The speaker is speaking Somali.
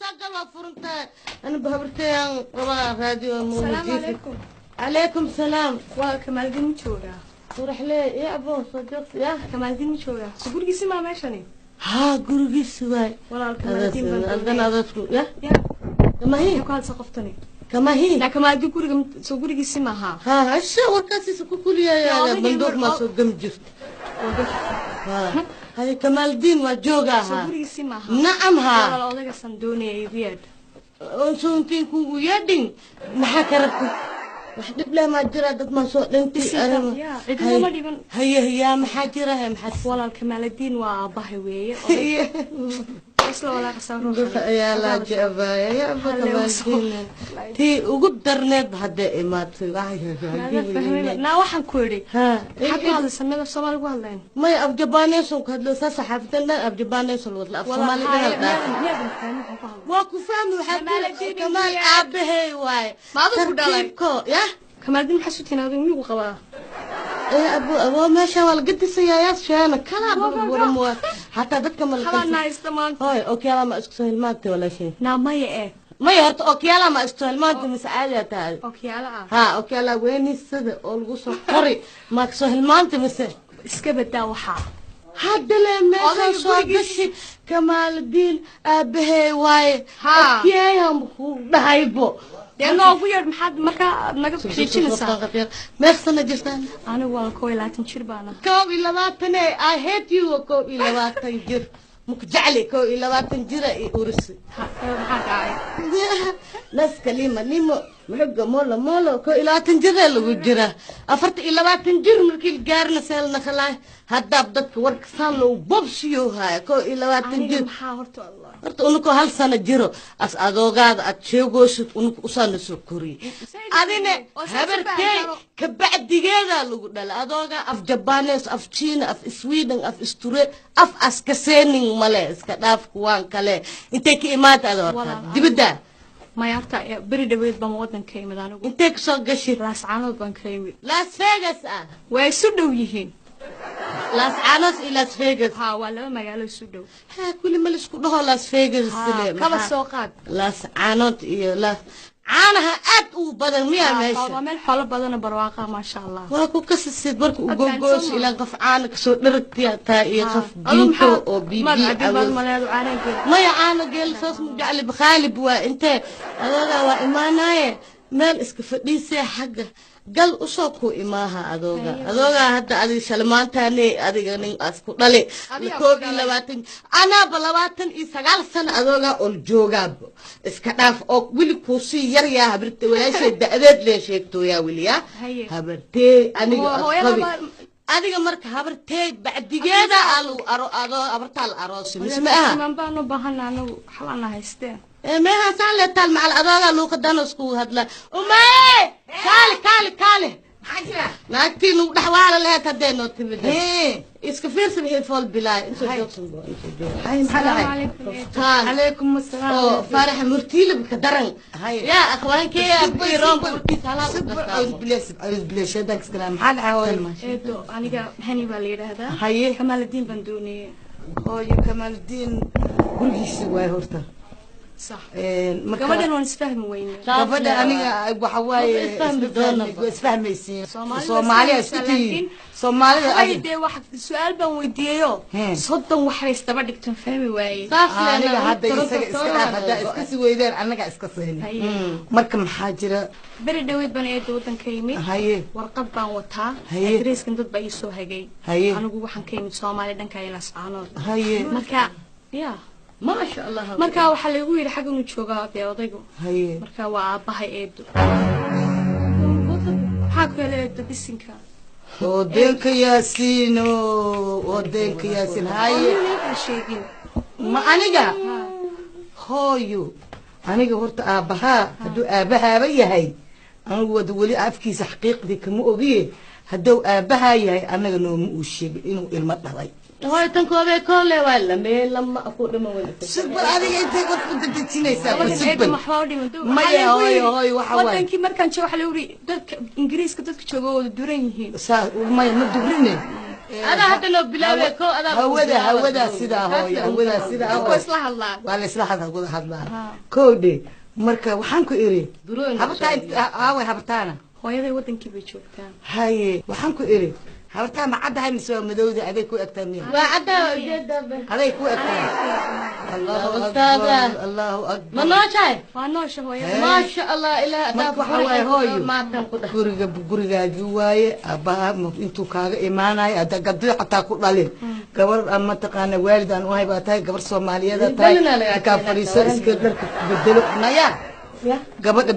سجل وفرنتا أنا بهبرتين روا راديو السلام عليكم. عليكم السلام. وكمال الدين مشورة. وراح ليه يا أبو صدق يا كمال الدين مشورة. سقول جسمي ما ماشاني. ها قولي سواي. والله كمال الدين أنا هذا يا. يا. كما هي. يقال سقفتني. كما هي. لا كمال الدين كوري سقول جسمي ما ها. ها هالشيء وركاسي سكوكولي يا بندوق ما سوقم جفت. ها هاي كمال الدين وجوجا ها. سقول جسمي ما ها. نعم ها. والله أولئك صندوني رياد. أنتم كونوا يدين محكركم. واحد بلا ما جرى دك ما صوت انتي أنا هي محاجرة هي محس والله كمال الدين وأباه ويا أصلا ولا قصار يا لا جابا يا أبا كمال الدين تي وقدر نيد هدا إمات نا وحن كوري ها حق هذا السمية الصومال وهالين ما يا أبجباني سوق هذا ساسا حفتنا أبجباني سوق لا الصومالي ده واكو فاهم حتى كمال أبه واي ما تركيبكو يا كمال الدين حسيتين هذا ميو قبا يا أبو ما شاء الله قد سيايات شانا كلا ورموا حتى ذكر خلاص نايس تمام هاي أوكي لا ما أسكسل ما أنت ولا شيء نعم ما يأه ما يهرت أوكي لا ما أسكسل ما أنت مسألة تعال أوكي لا ها أوكي لا وين السد أولغوس قري ما أسكسل ما أنت مسألة اسكبت دوحة هذا لما صادش كمال الدين أبه واي أوكي هم بهايبو لأنه أبويا محد ما قبل شيء نسا ما خصنا جسنا أنا والكوي لا تنشربانا كوب إلا ما تني I hate you كوب إلا ما تنجر مكجعلي كوب إلا ما تنجر أورس ناس كلمة نيمو محقة مولا كوب إلا تنجر اللي وجرة أفرت إلا ما تنجر مركي الجار نسألنا خلاص هذا بدك ورك صالو بوبسيو هاي كوب إلا ما تنجر محاورته الله horta unuku hal sano jiro as adoogaada aad sheegoosid unuku usaana soo koriyey adina habartey kabacdigeedaa lagu dhala adoogaa af jabanes af jiina af sweden af isture af askaseening male iska dhaaf kuwaan kale intay ka imaada adoorta dibadda mayaarta beri dhaweyd baan wadanka imid anigu intay ka soo gashid laas caanood baan ka imid las vegas ah way isu dhow yihiin las caanood iyo las vegas ها ولا magaalo isu dhow ha kulli ma lisku dhaho las vegas kaba soo qaad las caanood iyo las caanaha aad u badan miyaa meesha waa meel xoolo badan barwaaqa ma sha Allah waa ku kasasid marka u gogoos ilaa qof caana ka soo dharagtiya taa iyo qof diinto oo bibi ma ya caana geel saas mu jacli bakhalib waa intee adooga waa imaanaye meel iska fadhiisay xagga gal usoo ku imaaha adooga hadda adiga shalmaantaane adiga nin asku dhale koob iyo 20 anaaba 29 sano adooga ol joogaabo iska dhaaf oo wili ku sii yar yaa habarta walaashay da'deed lee sheegto yaa wiliya habartee aniga asqabi adiga marka habartee bacdigeeda alu aro abartaal aroos mismaaha man baanu baahanaano xalana haysteen ما هسال تال مع الأضواء لو قدنا سكو هذلا أمي كالي ناكتي نوضح وعلى لها تدينو تبدأ إسكفير سبحي فول بلاي إنتو جوتسن هاي السلام عليكم السلام فارح مرتيل بكدرن يا أخوان كي أبي روم بركي أعوذ بالله شدك سلام حال عوال إيدو أنا هني بالي هذا هاي كمال الدين بندوني كمال الدين برجيس وايهورتا صح gabadhan waan isfahmi weynaa gabadha aniga waxa waaye isfahmaysiin Soomaaliya sidii Soomaalida ayde wax su'aal baan weydiiyo soddon waxay isdaba dhigtan fahmi waayay aniga hadda iska si weydeen anaga iska seenay marka maxaa jira beri dhaweyd baan ee wadanka yimid warqad baan wataa adreeskan dad baa ii soo hagay anigu waxaan ka yimid Soomaaliya dhanka ila saanood marka ya ما شاء الله marka waxa lagu yiri xaq inuu jooga aabay odaygu marka waa aabahay eedo xaq kale eedo bisinka odeenka yaasiin haye sheegin ma aniga hooyo aniga horta aabaha haduu aabahaaba yahay anigu wada wali afkiisa xaqiiqdii kama ogiye haduu aabaha yahay anaga nooma uu sheegay inuu ilmo dhalay هاي تنكوبي كله ولا مين لما أقول ما ولا سبب هذه أنت قلت تجتينيسا سبب محاولي من دو ما هاي وحوي وطن كي مركان شو حلوري درك إنجليز كتبت شو دورينه سا وما يمدبرني أنا هذا لو بلاوي كو أنا هودا سيدا هوي هودا سيدا هوي إصلاح الله ولا إصلاح هذا كودي مركا وحنكو إيري هبطان هاوي هبطانا hooyaday wadankii bay joogtaa haye waxaan ku iri habartaa ma caddahay mise waa madowda aday ku egtaamiya waa caddaa ujeedaba aday ku egtaa allahu akbar allahu akbar ma nooshahay waa noosha hooyaday maasha allah ilaa marka waxa waaye hooyo gurigaagi waaye aabbaha intuu kaaga imaanayo ada gabdhida xataa ku dhalin gabar ama taqaana waalid aan u hay baa tahay gabar soomaaliyeed tahay kaa fadhiiso iska dharka bedelo naya gabadha